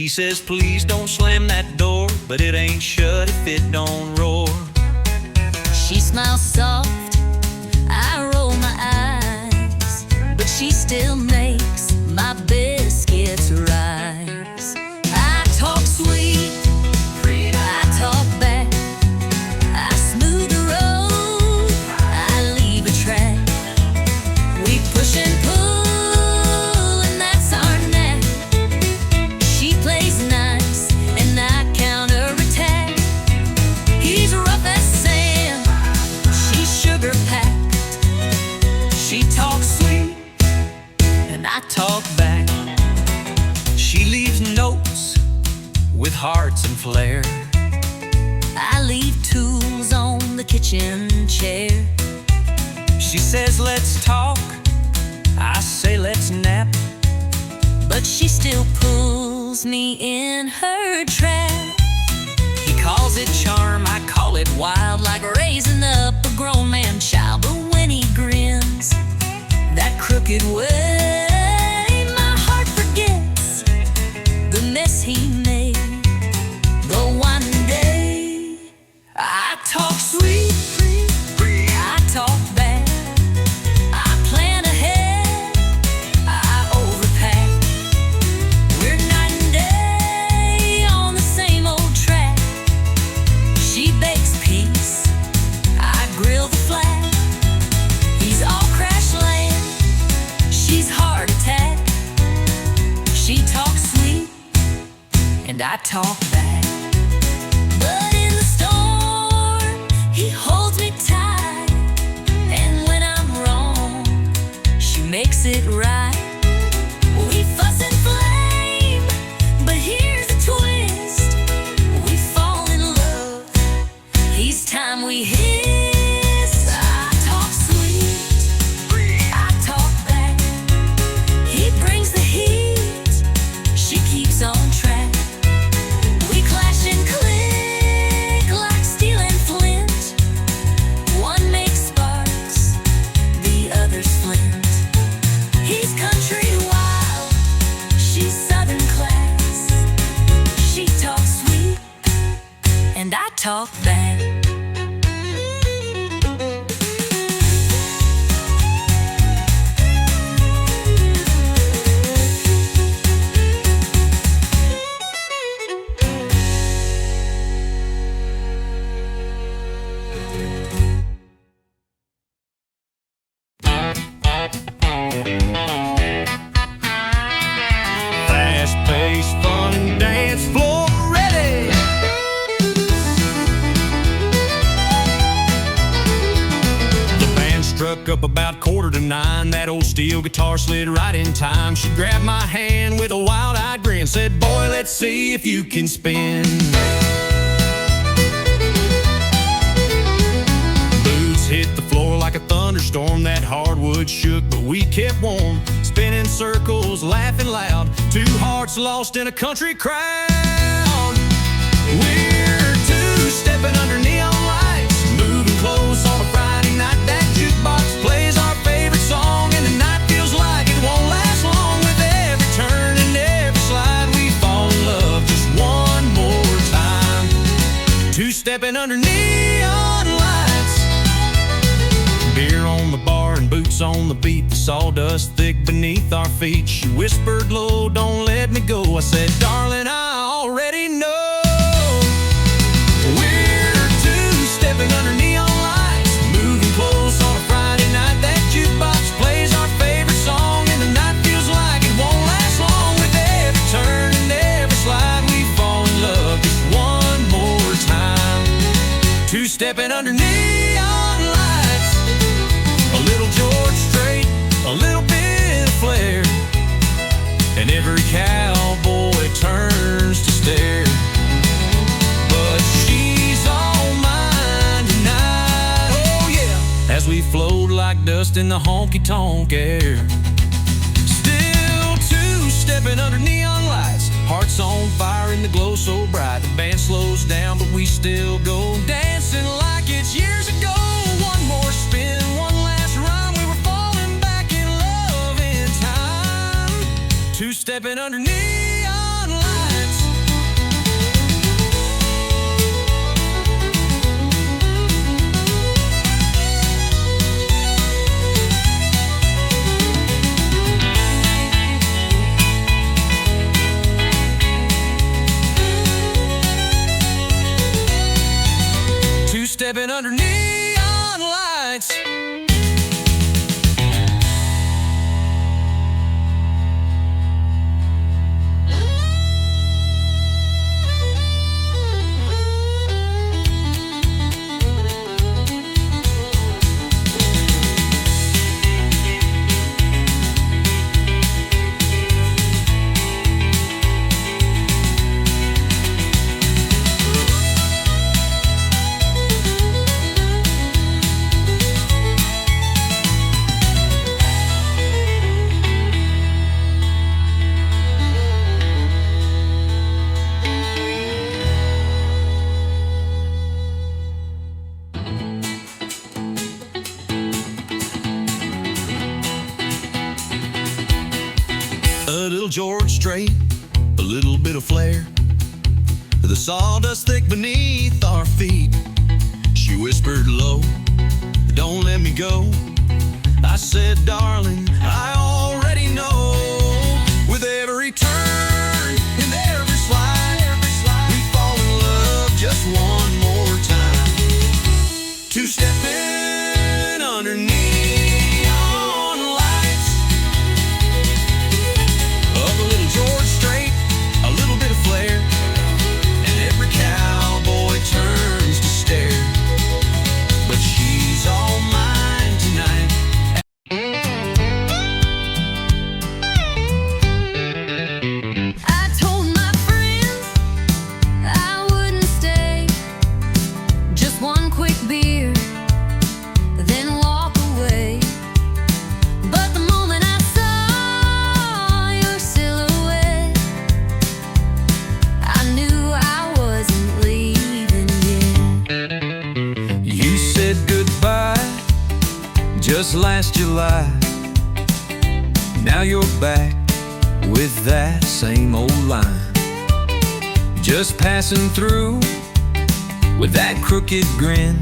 She says, please don't slam that door, but it ain't shut if it don't roar. She smiles soft, I roll my eyes, but she still makes my biscuits rise. I talk sweet, I talk back, I smooth the road, I leave a track. We push and pull, and that's our knack. She plays nice, and I counterattack. He's rough as sand, she's sugar-packed. She talks sweet, And I talk back. She leaves notes with hearts and flair. I leave tools on the kitchen chair. She says, let's talk, I say, let's nap. But she still pulls me in her trap. He calls it charm, I call it wild, like Raising up a grown man child. But when he grins that crooked way, my heart forgets the mess he made the one day. I talk sweet, I talk back, I plan ahead, I overpack. We're night and day on the same old track. She bakes peace, I grill the flat. He's all crash land, she's heart attack. She talks sweet, and I talk back. But in the storm, he holds me tight, and when I'm wrong, she makes it right. We fuss and flame, but here's the twist: we fall in love each time we hiss. I talk sweet, I talk back. He brings the heat, she keeps on track. We clash and click like steel and flint. One makes sparks, the other's flint. He's country wild, she's southern class. She talks sweet, and I talk back. fast-paced fun and dance floor ready. The band struck up about 8:45. That old steel guitar slid right in time. She grabbed my hand with a wild-eyed grin, said, boy, let's see if you can spin. Boots hit the floor like a thunderstorm. That hardwood shook, but we kept warm, spinning circles, laughing loud, two hearts lost in a country crowd. We're two-stepping under neon lights, moving close on a Friday night. That jukebox plays our favorite song, and the night feels like it won't last long. With every turn and every slide, we fall in love just one more time. Two-stepping under neon lights, beer on the bar and boots on the beat, the sawdust thick beneath our feet. She whispered low, don't let me go. I said, darling, I already know. We're two-stepping under neon lights, moving close on a Friday night. That jukebox plays our favorite song, and the night feels like it won't last long. With every turn and every slide, we fall in love just one more time. Two-stepping under neon lights, a little George Strait, a little bit of flair, and every cowboy turns to stare. But she's all mine tonight, oh yeah, as we float like dust in the honky-tonk air. Still two-stepping under neon lights, hearts on fire in the glow so bright. The band slows down, but we still go dancing like it's years ago. One more spin, one last run, we were falling back in love in time. Two-stepping under neon lights. George Strait, a little bit of flair, the sawdust thick beneath our feet. She whispered low, "Don't let me go." I said, "Darling, I already know." With every turn and every slide, we fall in love just one more time. Two-stepping underneath neon lights of a little George Strait, a little bit of flair, and every cowboy turns to stare. But she's all mine tonight. I told my friends I wouldn't stay, just one quick beer, then walk away. But the moment I saw your silhouette, I knew I wasn't leaving yet. You said goodbye just last July. Now you're back with that same old line. Just passing through with that crooked grin.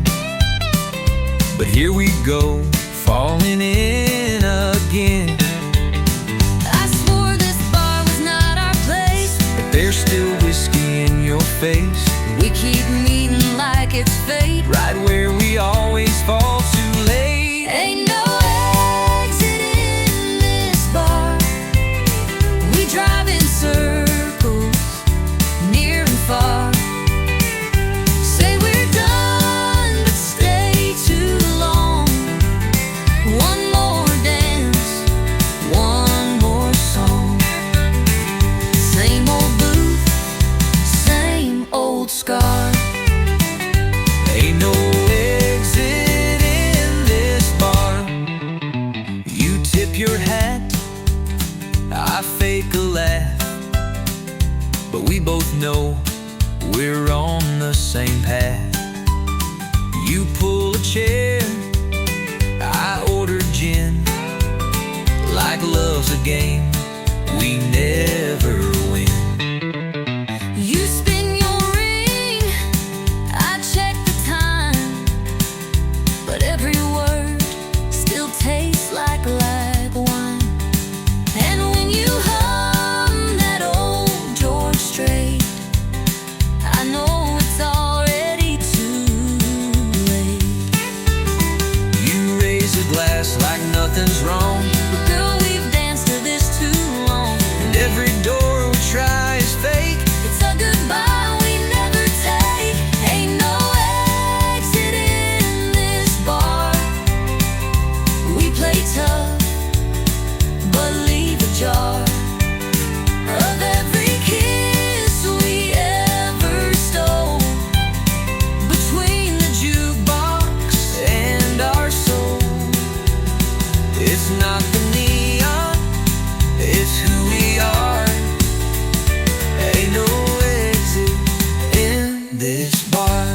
But here we go, falling in again. I swore this bar was not our place. But there's still whiskey in your face, We keep meeting like it's fate. right where we always fall too late. Ain't no exit in this bar. We drive in circles, near and far. Say we're done, but stay too long. One more dance, one more song. Same old booth, same old scar. Ain't no exit in this bar. You tip your hat, I fake a laugh, but we both know we're on the same path. You pull a chair, I order gin. Like love's a game, we never win. You spin your ring, I check the time, but every word still tastes like wine. And when you hum that old George Strait, I know it's already too late. You raise a glass like nothing's wrong, But girl, we've danced to this too long. and every door we try is fake. It's a goodbye we never take. Ain't no exit in this bar. We play tough, but leave a jar of every kiss we ever stole, between the jukebox And our soul, it's not the neon, it's who we are. Ain't no exit in this bar.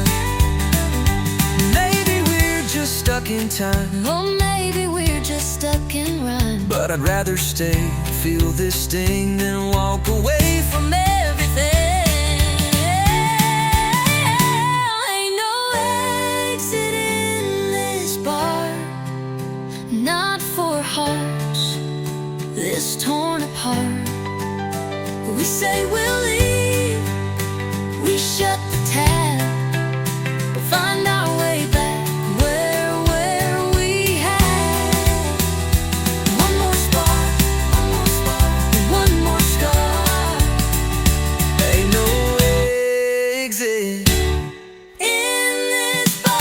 Maybe we're just stuck in time, Or maybe we're just stuck in rhyme. but I'd rather stay, feel this sting, than walk away from everything. Ain't no exit in this bar. Not for hearts this torn apart. We say we'll leave, we shut the tab, but find our way back where we had one more spark, one more scar. Ain't no exit In this bar.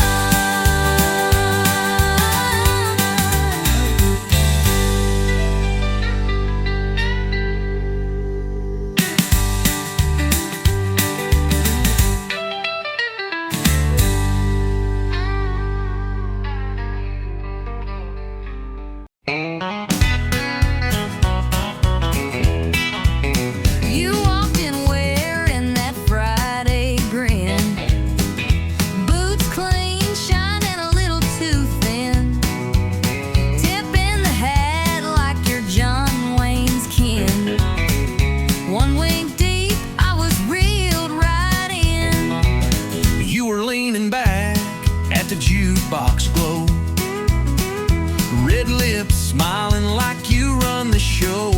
smiling like you run the show.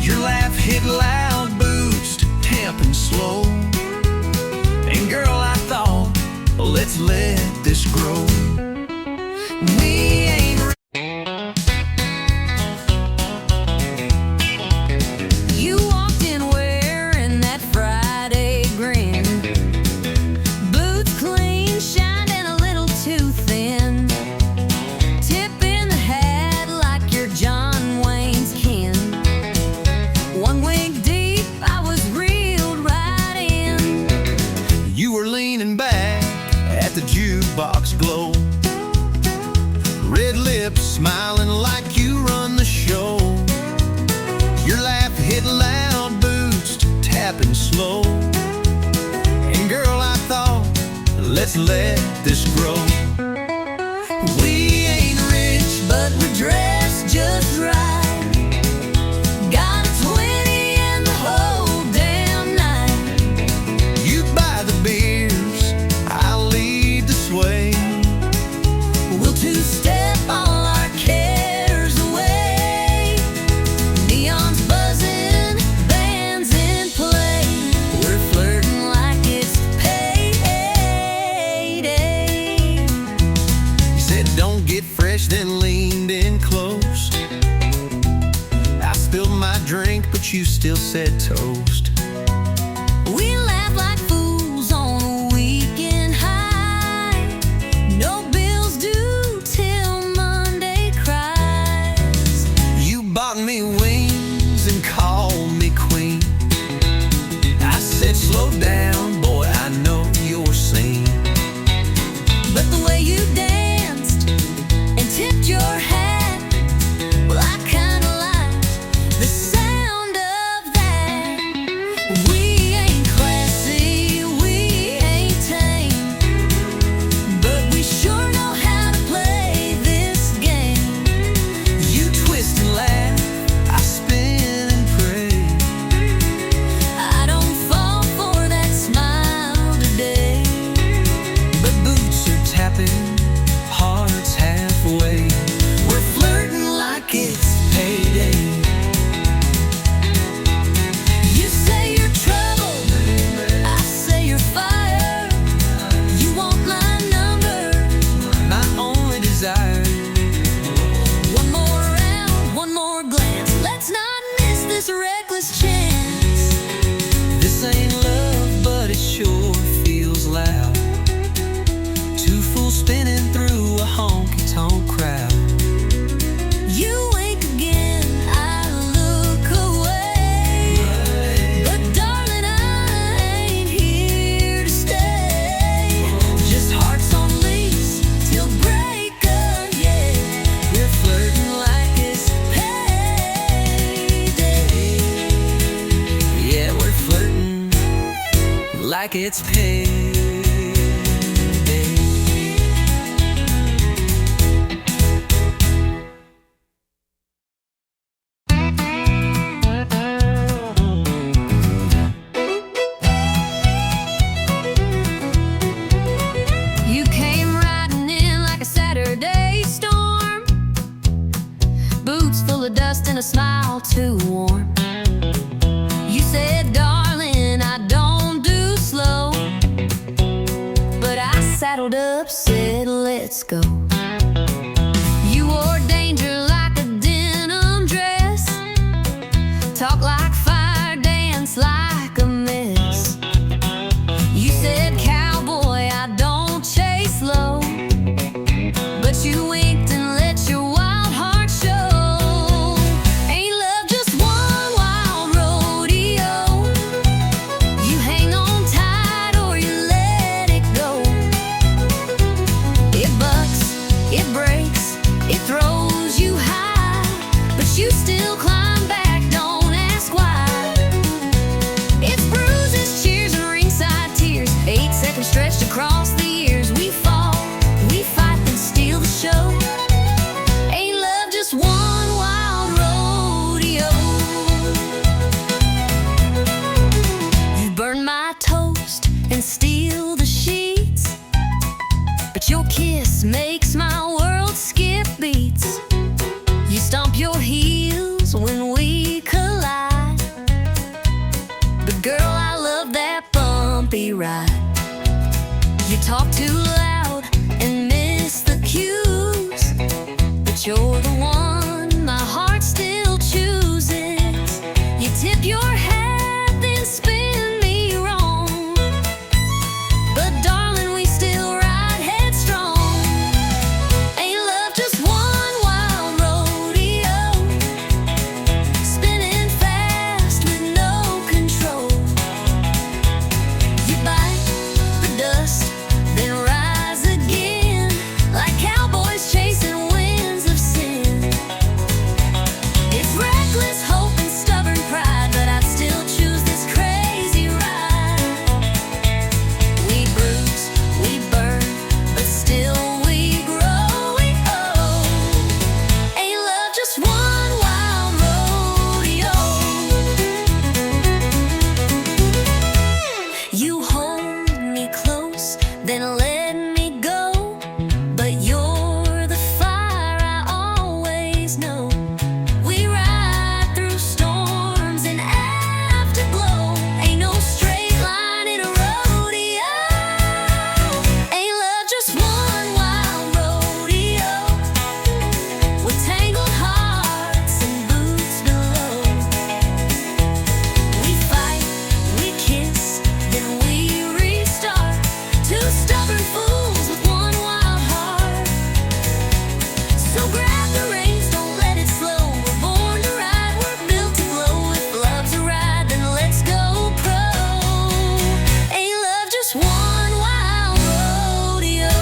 Your laugh hit loud, boost, tamping slow. And girl, I thought, let's let this grow. We ain't You walked in wearing that Friday grin, boots clean, shined and a little too thin, tip in the hat like you're John Wayne's kin. One wink deep, I was reeled right in. You were leaning back at the jukebox glow, red lips smiling like you run the show. Your laugh hit loud, boost, tapping slow. And girl, I thought, let's let this grow. We ain't rich, But we dressed just right, got a 20 and the whole damn night. you buy the beers, I'll lead the sway. We'll two-step all our cares away. Neon's buzzing, bands in play. We're flirting like it's payday. You said don't get fresh, then leaned in close. I spilled my drink, but you still said toast. We laugh like fools on a weekend high. No bills due till Monday cries. You bought me wings and called me queen. I said slow down, boy, I know you're seen. But the way you danced and tipped your hat, well, I kinda liked the sound of that. We ain't classy, we ain't tame, but we sure know how to play this game. You twist and laugh, I spin and pray. I don't fall for that smile today. But boots are tapping, hearts halfway. We're flirting like it's payday. You say you're trouble, I say you're fire. You want my number, My only desire. one more round, one more glance. Let's not miss this reckless chance. This ain't love, but it sure feels loud. Two fools spinning through a honky-tonk crowd. You wink again, I look away. But darling, I ain't here to stay. Just hearts on lease till break of day. We're flirting like It's payday. Yeah, we're flirting like it's payday. You came riding in like a Saturday storm, boots full of dust and a smile too warm. You said, darling, I don't do slow, but I saddled up, said, let's go. You wore danger like a denim dress, talk like fire, dance like a mess. You said, cowboy, I don't chase low, but you winked and let your wild heart show. Ain't love just one wild rodeo? You hang on tight or you let it go. It bucks, it breaks, it throws you high, but you still climb back, don't ask why. It's bruises, cheers, and ringside tears, 8 seconds stretched across the years. We fall, we fight, then steal the show. that you're the one my heart still chooses. You tip your hat, then spin me wrong. But darling, we still ride headstrong. Ain't love just one wild rodeo, spinning fast with no control. You bite the dust, then rise again, like cowboys chasing winds of sin. It's reckless hope and stubborn pride, but I'd still choose this crazy ride. We bruise, we burn, but still we grow. We owe. Ain't love just one wild rodeo. You hold me close, then let me go. But you're the fire I always know. We ride through storms and afterglow. Ain't no straight line in a rodeo. Ain't love just one wild rodeo, with tangled hearts and boots below. We fight, we kiss, then we restart. Two stubborn fools with one wild heart. So grab the reins, don't let it slow. We're born to ride, we're built to glow. If love's a ride, then let's go pro. Ain't love just one wild rodeo.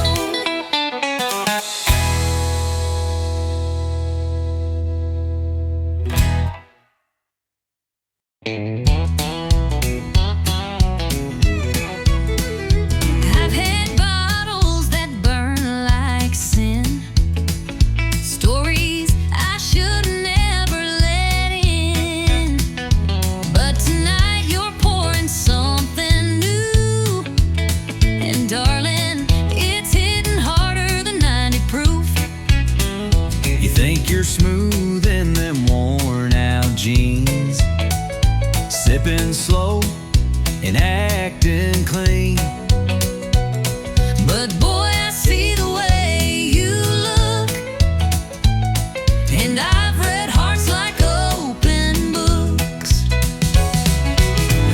I've had bottles that burn like sin, stories I should never let in. But tonight you're pouring something new, and darling, it's hitting harder than 90 proof. You think you're smooth in them worn out jeans, sipping slow and acting clean. But boy, I see the way you look, and I've read hearts like open books.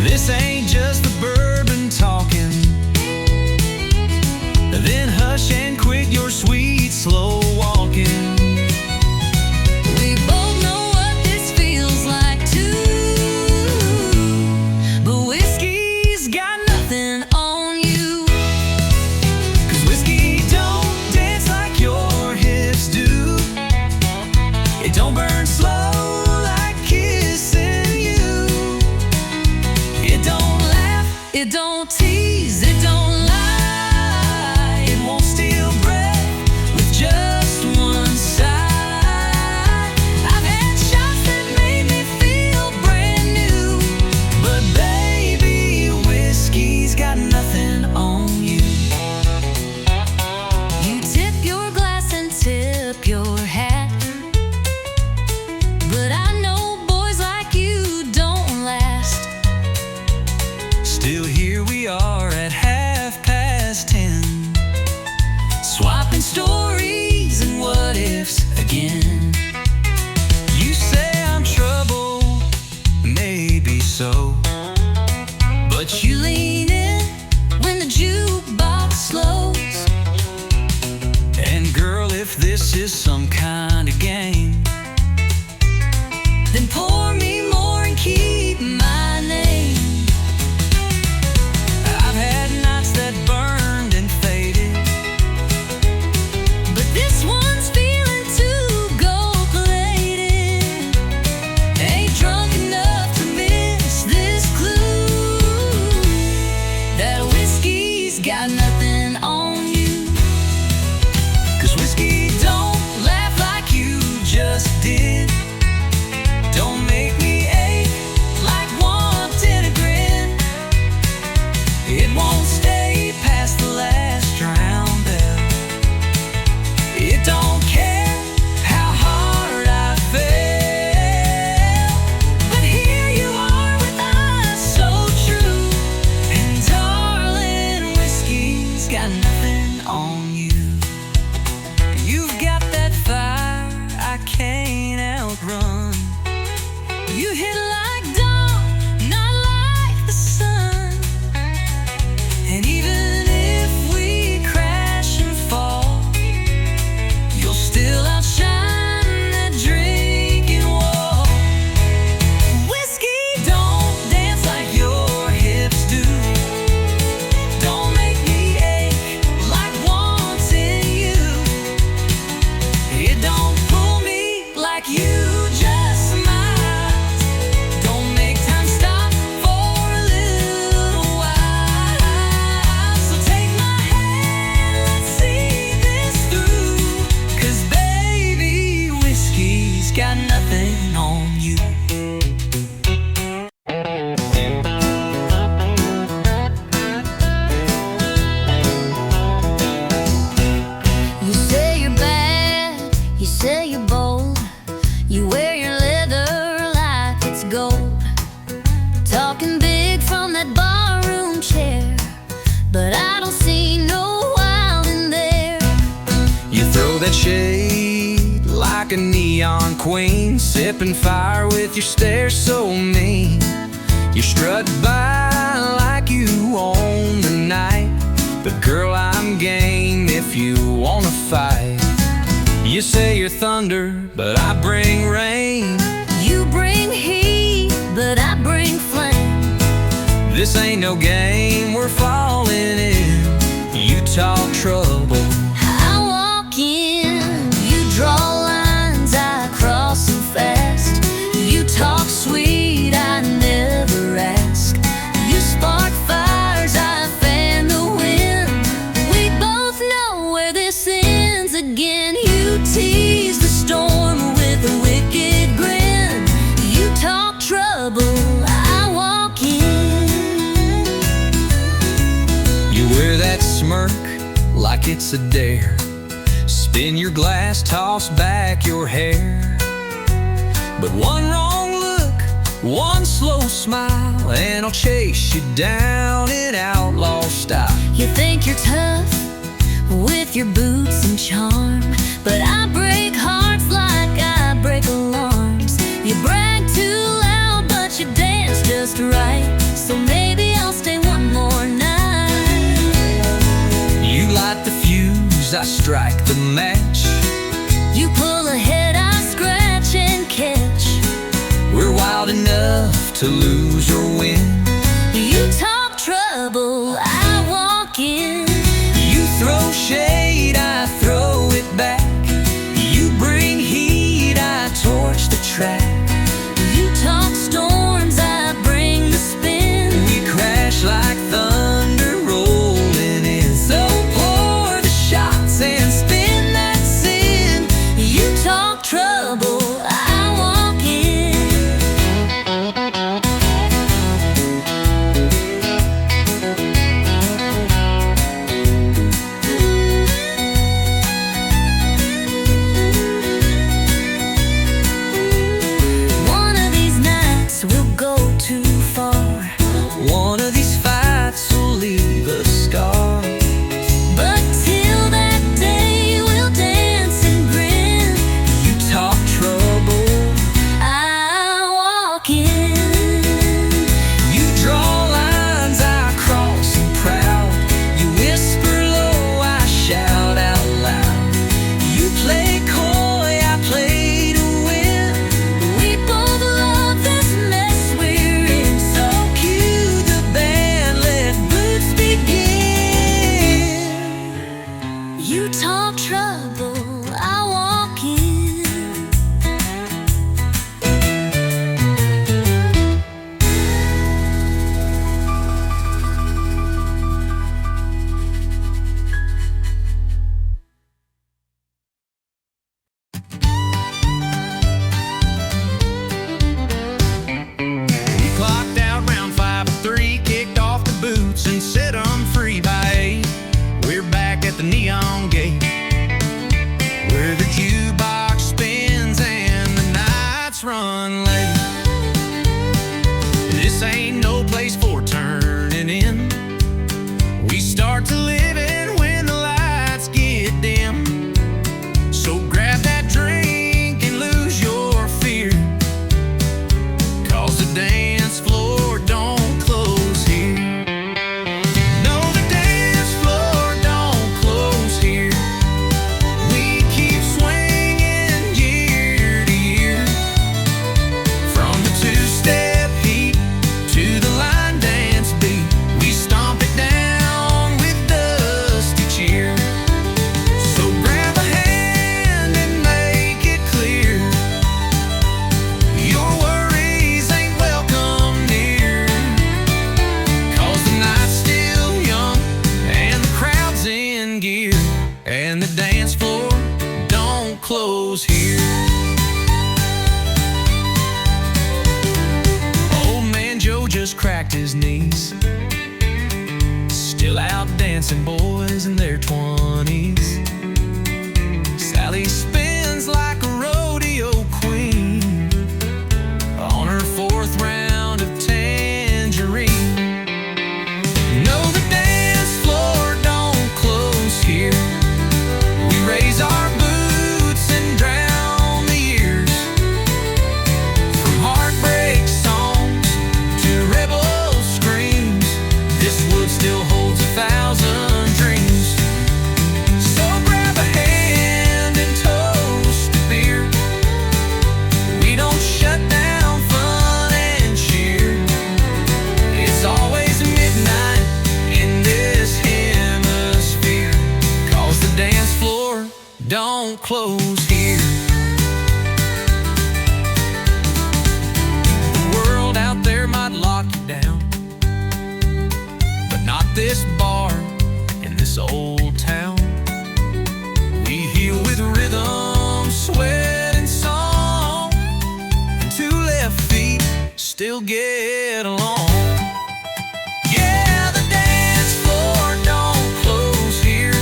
This ain't just the bourbon talking. Then hush and quit your sweet slow walking. We both know what this feels like too, but whiskey's got nothing on you. 'Cause whiskey don't dance like your hips do. It don't burn slow like kissing you. It don't laugh, It don't tease, it don't lie. it won't steal breath with just one sigh. I've had shots that made me feel brand new, But baby, whiskey's got nothing on you. you tip your glass and tip your hat. But I know boys like you don't last. Still here we are at 10:30, swapping stories and what ifs again. You say I'm trouble, maybe so, but You lean in when the jukebox slows. and girl, if this is some kind of game, Then pour me more and keep my name. I've had nights that burned and faded, But this one's feeling too gold-plated. Ain't drunk enough to miss this clue, that whiskey's got nothing on you. 'cause whiskey don't laugh like You say you're bold, you wear your leather like it's gold. Talking big from that barroom chair, but I don't see no wild in there. You throw that shade like a neon queen, sipping fire with your stare so mean. You strut by like you own the night, but girl, I'm game if you wanna fight. You say you're thunder, but I bring rain. You bring heat, but I bring flame. This ain't no game, we're falling in. You talk trouble, I walk in. You draw lines, I cross them fast. You talk sweet, I never ask. You spark fires, I fan the wind. We both know where this ends again. You tease the storm with a wicked grin. You talk trouble, I walk in. you wear that smirk like it's a dare. Spin your glass, toss back your hair. But one wrong look, one slow smile, and I'll chase you down in outlaw style. You think you're tough with your boots and charm, but I break hearts like I break alarms. You brag too loud, but you dance just right. So maybe I'll stay one more night. You light the fuse, I strike the match. You pull ahead, I scratch and catch. We're wild enough to lose or win. You talk trouble, I walk in. You throw shade, I throw it back. You bring heat, I torch the track. You talk storms, I bring the spin. We crash like thunder rolling in. So pour the shots and spin that sin. You talk trouble, I walk in. One of these nights we'll go too far, One of these fights will leave a scar. but till that day we'll dance and grin. You talk trouble, I walk in. you draw lines, I cross them proud. You whisper low, I shout out loud. You play coy, I play to win. We both love this mess we're in. So cue the band, let boots begin. You talk trouble, I walk in. We clocked out round 5:03, kicked off the boots and set 'em free by 8. We're back at the neon gate, where the jukebox spins and the nights run late. This ain't no place for turning in. We start to live in when the lights get dim. So grab that drink and lose your fear, 'cause the dance floor don't close here. No, the dance floor don't close here. We keep swinging year to year. From the two-step heat to the line dance beat, we stomp it down with dusty cheer. So grab a hand and make it clear, your worries ain't welcome near. 'Cause the night's still young and the crowd's in gear, and the dance floor don't close here. Old man Joe just cracked his knees, still out dancing boys in their 20s. Sally spins close here. The world out there might lock you down, but not this bar in this old town. We heal with rhythm, sweat, and song, and two left feet still get along. Yeah, the dance floor don't close here.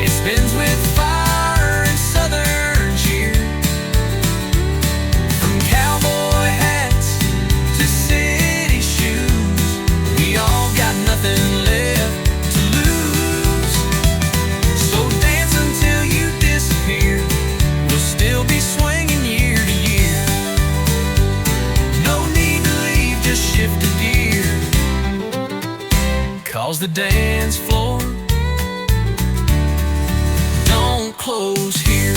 It spins with fire and southern cheer. From cowboy hats to city shoes, we all got nothing left to lose. So dance until you disappear. We'll still be swinging year to year. No need to leave, just shift a gear. 'Cause the dance floor don't close here.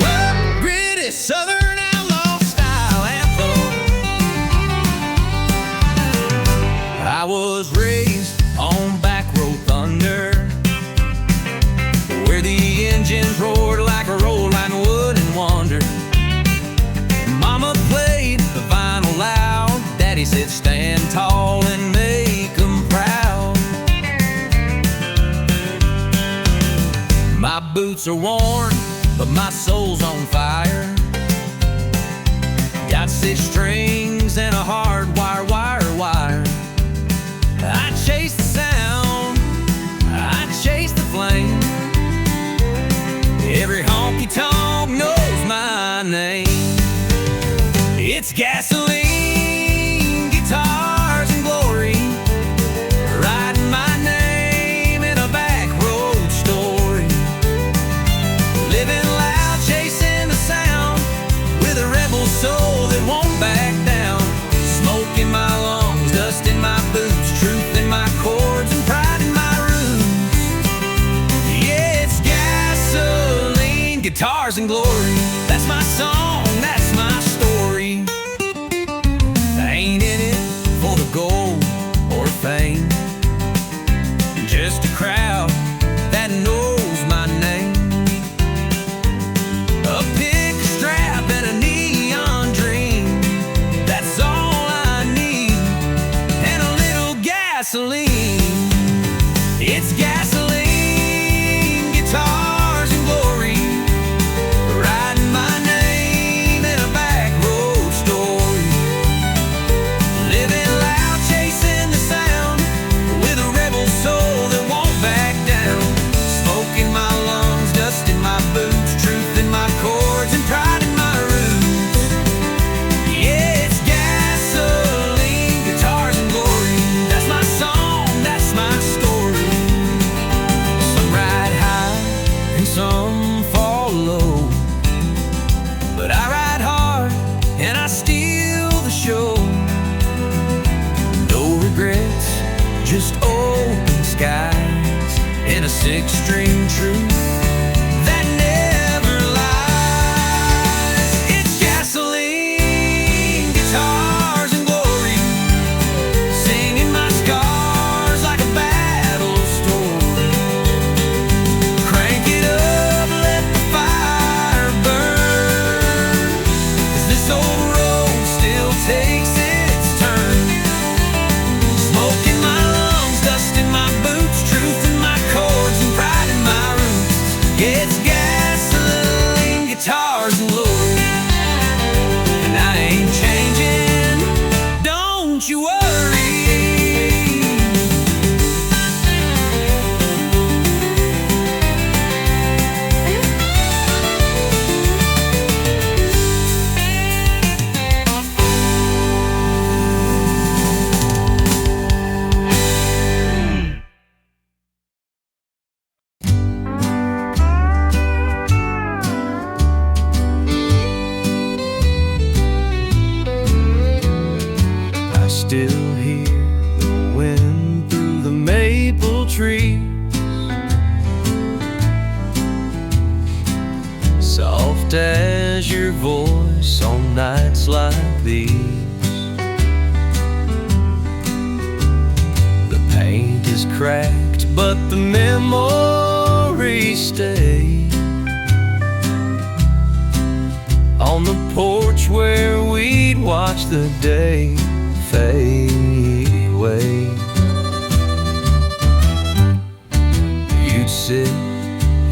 Well, gritty southern outlaw style anthem. I was raised on back road thunder, where the engines roared like a roll line wood and wonder. Mama played the vinyl loud, Daddy said stand tall and make 'em proud. My boots are worn, but my soul's on fire. Got 6 strings and a hard wire, wire. I chase the sound, I chase the flame. Every honky-tonk knows my name. It's gasoline, guitars, and glory, writing my name in a back road story. Living loud, chasing the sound, with a rebel soul that won't back down. Smoke in my lungs, dust in my boots, truth in my chords, and pride in my roots. Yeah, it's gasoline, guitars, and glory. That's my song, that's my story. I ain't in it for the gold or fame, just a crowd that knows my name. A pick, a strap, and a neon dream, that's all I need, and a little gasoline. It's gasoline, guitars, and glory, writing my name in a back road story. Living loud, chasing the sound, with a rebel soul that won't back down. Smoke in my lungs, dust in my boots, truth in my chords, and pride in my roots. Yeah, it's gasoline, guitars, and glory. That's my song, that's my story. Some ride high and some fall low, but I ride hard and I steal the show. No regrets, just open skies, and a 6-string truth that never lies. It's gasoline, guitars, and glory, singing my scars like a battle story. Crank it up, let the fire burn, 'cause this old road still takes its turn. Smoke in my lungs, dust in my boots, truth in my chords, and pride in my roots. Yeah, it's gasoline, guitars, and glory, and I ain't changing, don't you worry. I still hear the wind through the maple tree, soft as your voice on nights like these. cracked, but the memories stay. On the porch where we'd watch the day fade away. You'd sit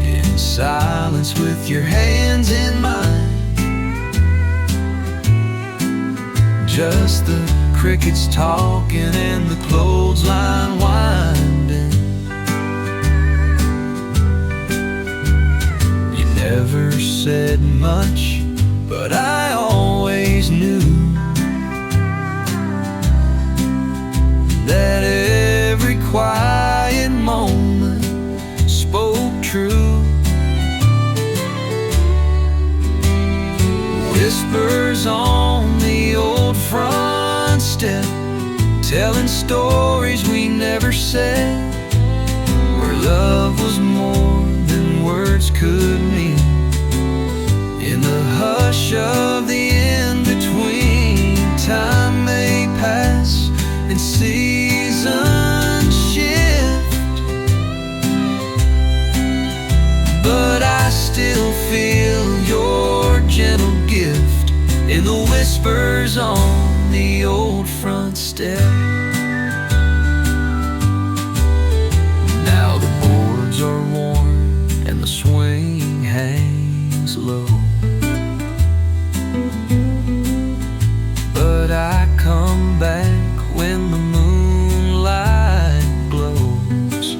in silence with your hands in mine, just the crickets talking and the clothesline winding. You never said much, but I always knew that every quiet moment spoke true. Whispers on the old front step, telling stories we never said, where love was more than words could mean. In the hush of the in-between, time may pass and seasons shift, but I still feel your gentle gift in the whispers on the old front step. Now the boards are worn and the swing hangs low, but I come back when the moonlight glows.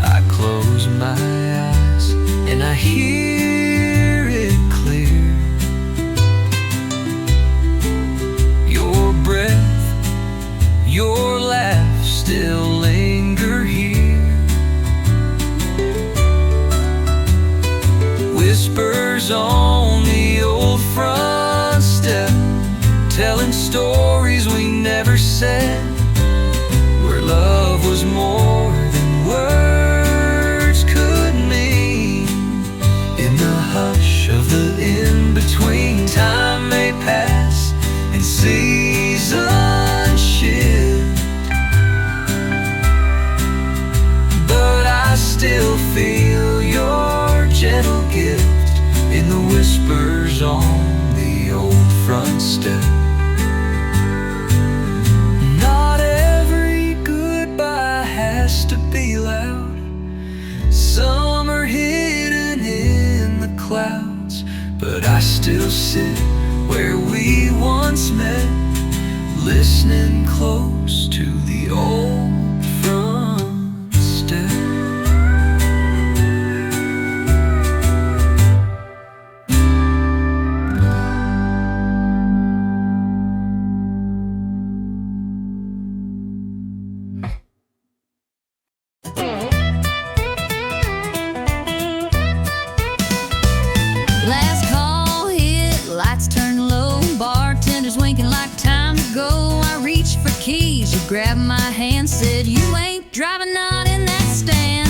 I close my eyes and I hear it clear. Your breath, your laugh still linger here. Whispers on the old front step, telling stories we never said, where love was more than words could mean. In the hush of the in-between, time may pass and seasons shift, but I still feel your gentle gift in the whispers on the old front step. Not every goodbye has to be loud. Some are hidden in the clouds, but I still sit where we once met, listening close to the old front step. Last call hit, lights turn low, bartenders winking like time to go. I reached for keys, you grabbed my hand, said you ain't driving, not in that stand.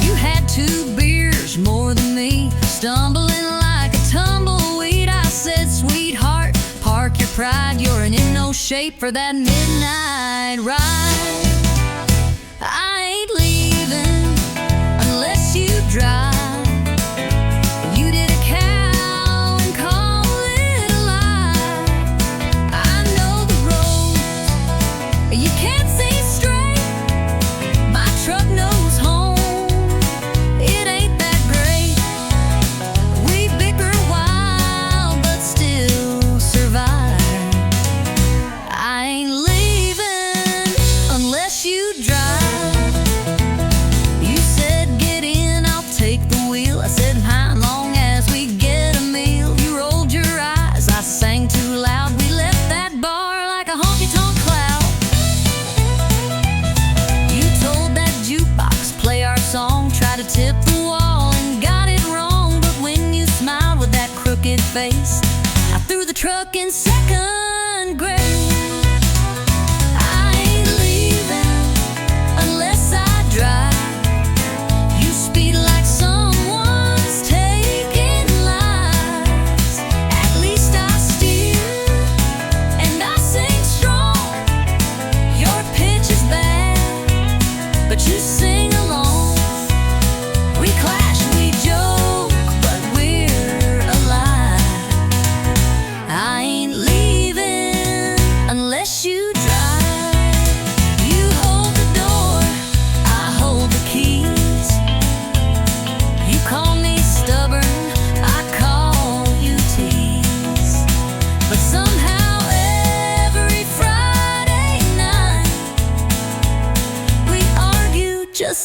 You had 2 beers more than me, stumbling like a tumbleweed. I said, sweetheart, park your pride, you're in no shape for that midnight ride. I ain't leaving unless you drive. You did a cow and call it a lie. I know the roads you can't see straight. My truck knows home, it ain't that great. We bicker a while, but still survive. I ain't leaving unless you drive. You said get in, I'll take the wheel. I said how long as we get a meal. You rolled your eyes, I sang too loud. We left that bar like a honky-tonk cloud. You told that jukebox play our song, tried to tip the wall and got it wrong. But when you smiled with that crooked face, I threw the truck in second grade. I ain't leaving unless I drive. You speed like someone's taking lives. At least I steer and I sing strong.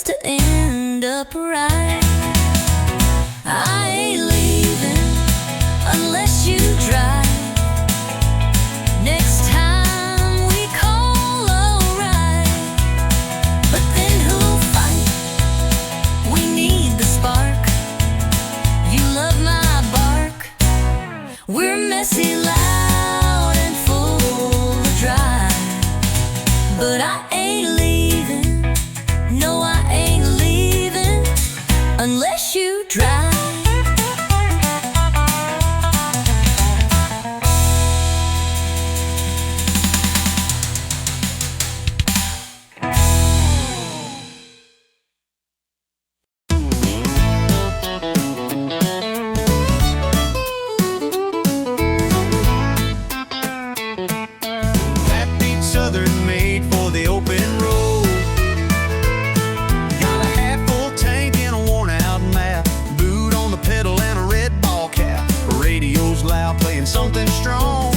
us to end up right. I ain't leaving unless you drive. Next time we call, alright. But then who'll fight? We need the spark. You love my bark. We're messy, loud, and full of drive. But I ain't leaving. No, I ain't leaving unless you drive. Backbeat Southern made for the open road. Got a half-full tank and a worn-out map, boot on the pedal and a red ball cap. Radio's loud, playing something strong.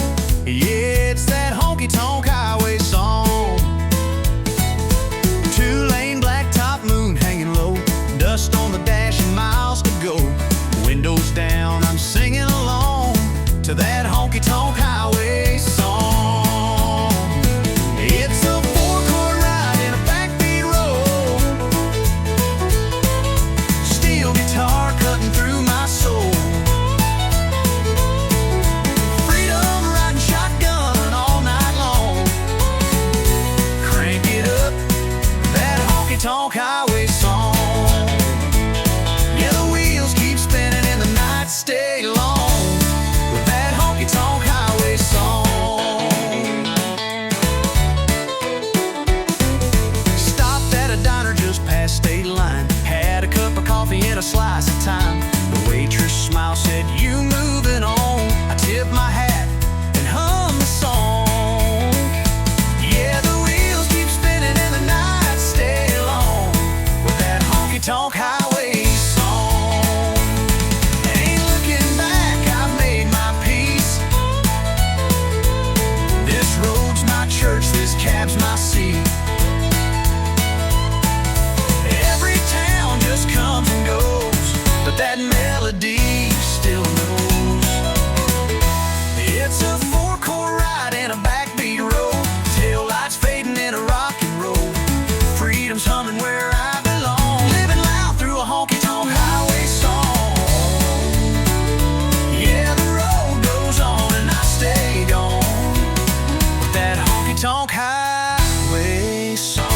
Yeah, it's that honky-tonk highway song. Two-lane blacktop, moon hanging low, dust on the dash and miles to go. Windows down, I'm singing along to that honky-tonk highway song. It's a four-chord ride in a backbeat road. Steel guitar cutting through my soul. Freedom riding shotgun all night long. Crank it up, that honky-tonk highway song. Yeah, the wheels keep spinning and the nights stay long with that honky-tonk highway song. Stopped at a diner just past state line, had a cup of coffee and a slice of thyme. The waitress smiled, said, "You moving on?" I tipped my hat and hummed the song. Yeah, the wheels keep spinning and the nights stay long with that honky-tonk highway song. Ain't looking back, I've made my peace. This road's my church, this cab's my seat. Every town just comes and goes, but that melody still knows. It's a four-chord ride in a backbeat road, tail lights fading in a rock and roll. Freedom's humming where I belong, living loud through a honky-tonk highway song. Yeah, the road goes on and I stay gone with that honky-tonk highway song.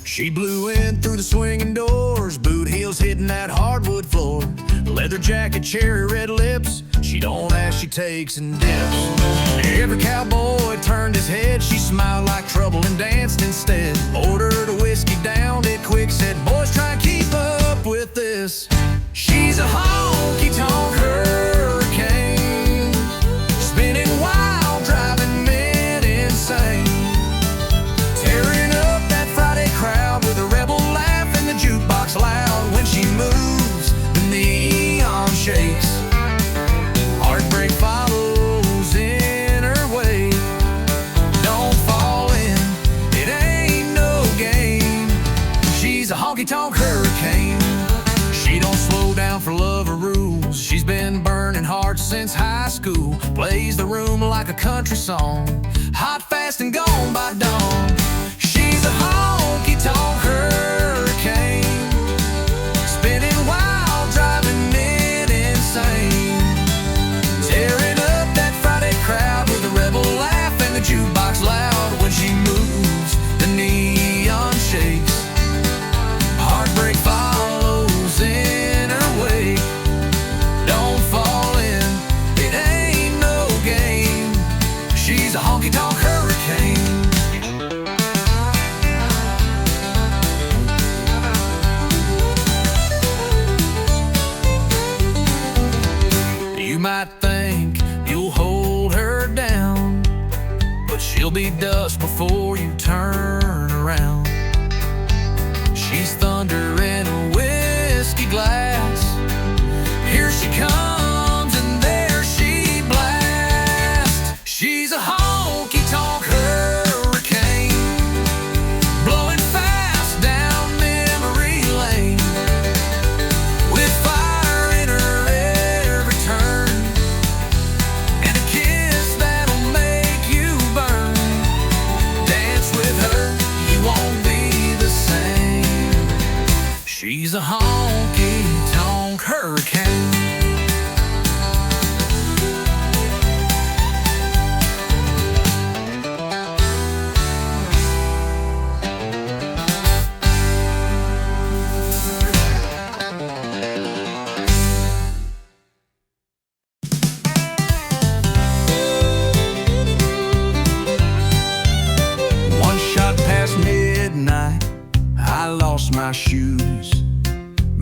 She blew in through the swinging doors, boot heels hitting that hardwood floor. Leather jacket, cherry red lips, she don't ask, she takes and dips. Every cowboy turned his head, she smiled like trouble and danced instead. Ordered a whiskey, downed it quick, said, "Boys, try and keep up with this." She's a honky-tonk hurricane, spinning wild, driving men insane. Tearing up that Friday crowd with a rebel laugh and the jukebox loud. When she moves, the neon shakes. Heartbreak follows in her wake. Don't fall in, it ain't no game. She's a honky-tonk hurricane. She don't slow down for love or rules. She's been burning hard since high school. Plays the room like a country song, hot, fast, and gone by dawn. She's a honky-tonk hurricane, spinning wild, driving men insane. Tearing up that Friday crowd with a rebel laugh and the jukebox loud. When she moves, the neon shakes. Heartbreak follows in her wake. Don't fall in, it ain't no game. She's a honky-tonk hurricane. might think you'll hold her down, but she'll be dust before you turn around. She's thunder in a whiskey glass. Here she comes and there she blasts. She's a honky-tonk hurricane, blowing fast down memory lane, with fire in her every turn, and a kiss that'll make you burn. Dance with her, you won't be the same. She's a honky-tonk hurricane. One shot past midnight, I lost my shoes.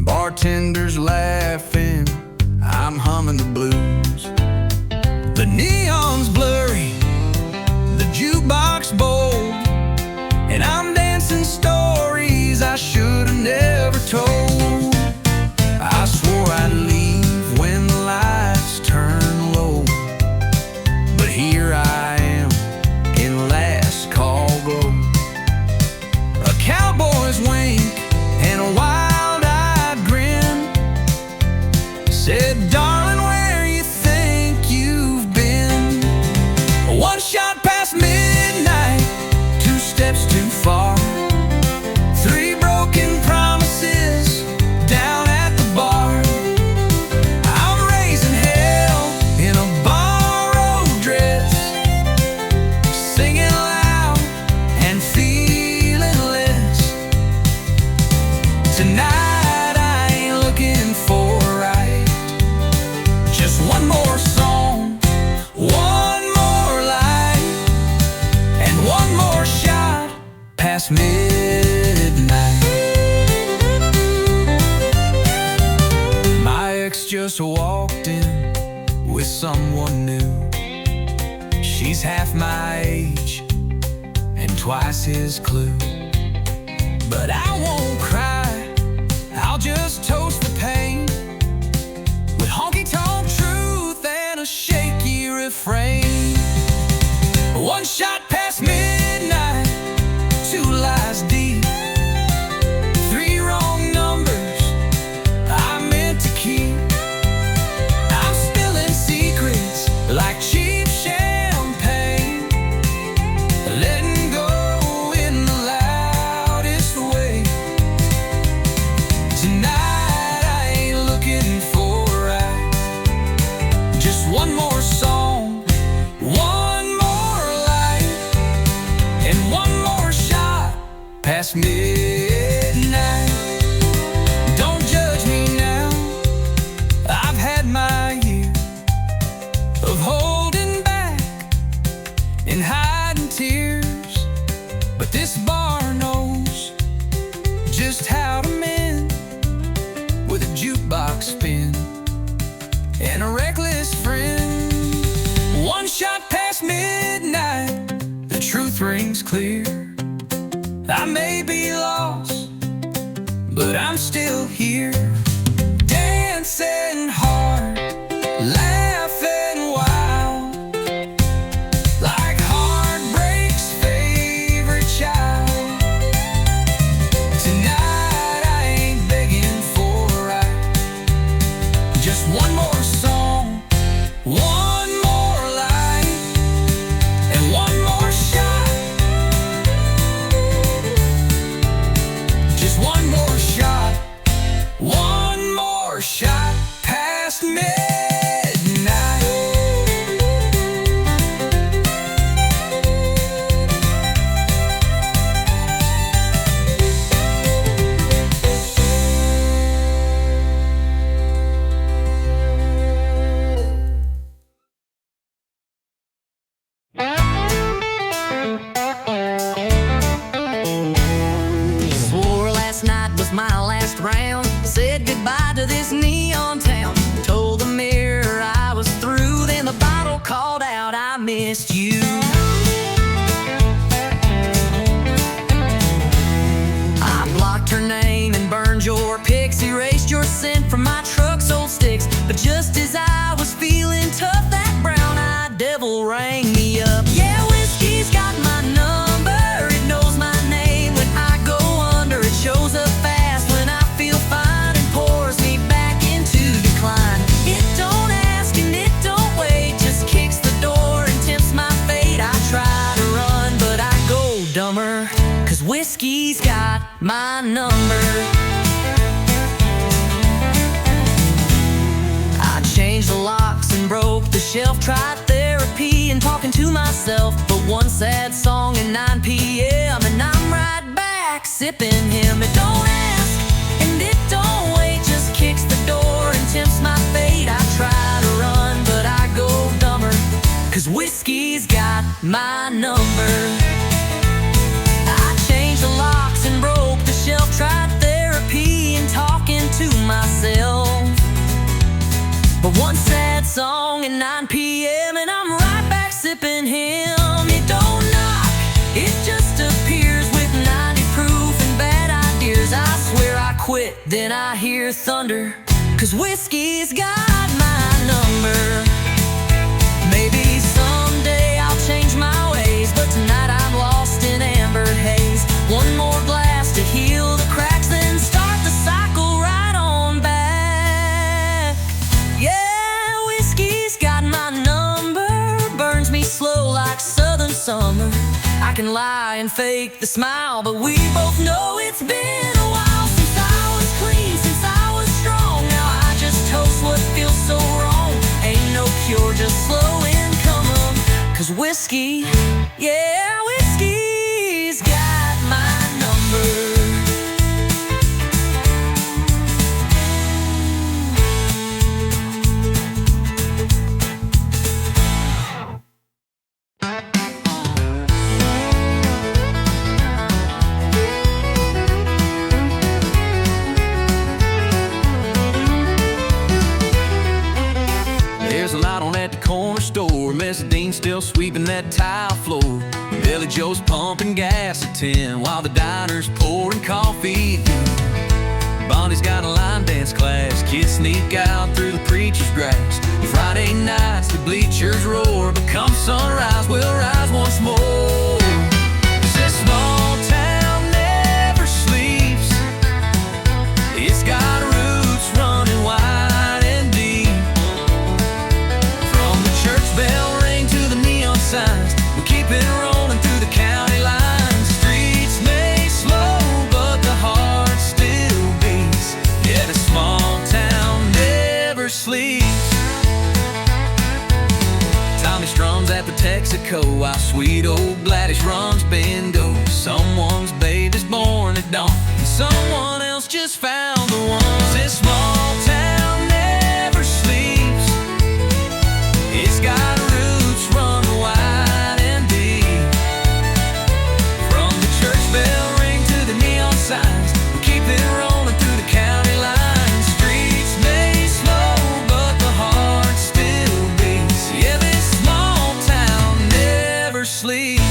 Bartenders laughing, I'm humming the blues. The neon's blurry, the jukebox bold, and I'm dancing stories I should have never told. I swore I'd leave when the lights turn low, but here I am in last call glow. A cowboy's wink and a wild-eyed grin said, darling, where you think you've been? One shot past midnight, two steps too far, three broken promises down at the bar. I'm raising hell in a borrowed dress, singing loud and feeling less. Tonight I ain't looking for right, just one more song, one more light, and one more shot past midnight. My ex just walked in with someone new. She's half my age and twice his clue. But I won't cry, I'll just toast the pain with honky-tonk truth and a shaky refrain. One shot past midnight, two lies deep, three wrong numbers I meant to keep. I'm spilling secrets like cheap champagne, letting go in the loudest way. Tonight I ain't looking for right, just one more song, one more light, and one more shot past midnight. Don't judge me now, I've had my year of holding back and hiding tears, but this bar knows just how to mend with a jukebox spin and a reckless friend. One shot past midnight, the truth rings clear. I may be lost, but I'm still here, dancing hard, laughing wild, like heartbreak's favorite child. Tonight I ain't begging for right, just one more song, one more light, and one more shot, just one more shot, one more shot past midnight. missed you. I blocked her name and burned your pics, erased your scent from my truck's old sticks. But just as I was feeling tough, that brown-eyed devil rang me up. Yeah, whiskey's got my number, it knows my name when I go under. It shows up fast when I feel fine and pours me back into decline. It don't ask and it don't wait, just kicks the door and tempts my fate. I try to run, but I go dumber, 'cause whiskey's got my number. I changed the locks and broke the shelf, tried therapy and talking to myself. But one sad song at 9 p.m. and I'm right back sipping him. It don't ask and it don't wait, just kicks the door and tempts my fate. I try to run, but I go dumber, 'cause whiskey's got my number. I changed the locks and broke the shelf, tried therapy and talking to myself. But one sad song at 9 p.m. and I'm right back sipping him. It don't knock, it just appears with 90 proof and bad ideas. I swear I quit, then I hear thunder, 'cause whiskey's got my number. Maybe someday I'll change my ways, but tonight I'm lost in amber haze. One more glass to heal the cracks, then start the cycle right on back. Yeah, whiskey's got my number, burns me slow like southern summer. I can lie and fake the smile, but we both know it's been a while since I was clean, since I was strong. Now I just toast what feels so wrong. Ain't no cure, just slow income, 'cause whiskey, yeah, whiskey's got my number. There's a light on at the corner store, Miss Dean's still sweeping that tile floor. Billy Joe's pumping gas at 10 while the diner's pouring coffee. Bonnie's got a line dance class, kids sneak out through the preacher's grass. Friday nights the bleachers roar, but come sunrise we'll rise once more. 'Cause this small town never sleeps, it's got roots running wide and deep. From the church bell ring to the neon signs, we keep it rolling through the county lines. Streets may slow, but the heart still beats. Yeah, the small town never sleeps. Tommy strums at the Texaco while sweet old Gladys runs bingo. Someone's babe is born at dawn, and someone else just found the one. This small town never sleeps, it's got roots run wide and deep. From the church bell ring to the neon signs, we keep it rolling through the county lines. Streets may slow, but the heart still beats. Yeah, this small town never sleeps.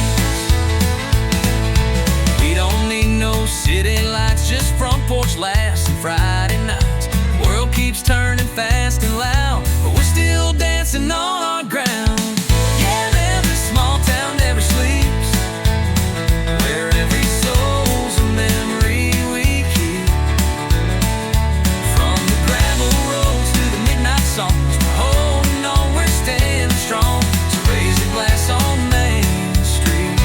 We don't need no city lights, just front porch laughs and Friday nights. The world keeps turning fast and loud, but we're still dancing on our ground. Yeah, man, this small town never sleeps, where every soul's a memory we keep. From the gravel roads to the midnight songs, we're holding on, we're standing strong. So raise a glass on Main Street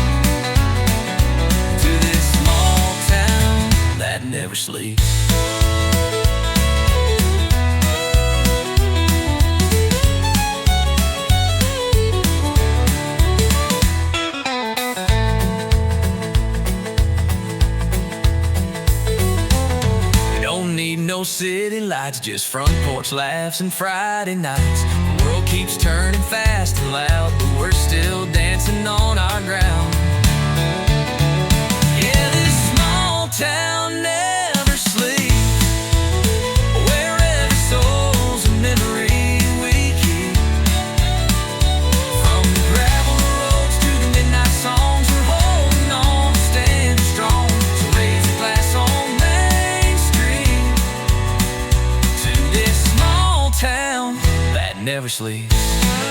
to this small town that never sleeps. No city lights, just front porch laughs and Friday nights. The world keeps turning fast and loud, but we're still dancing on our ground. Yeah, this small town never sleeps, where every soul's a memory we keep. From the gravel never sleeps.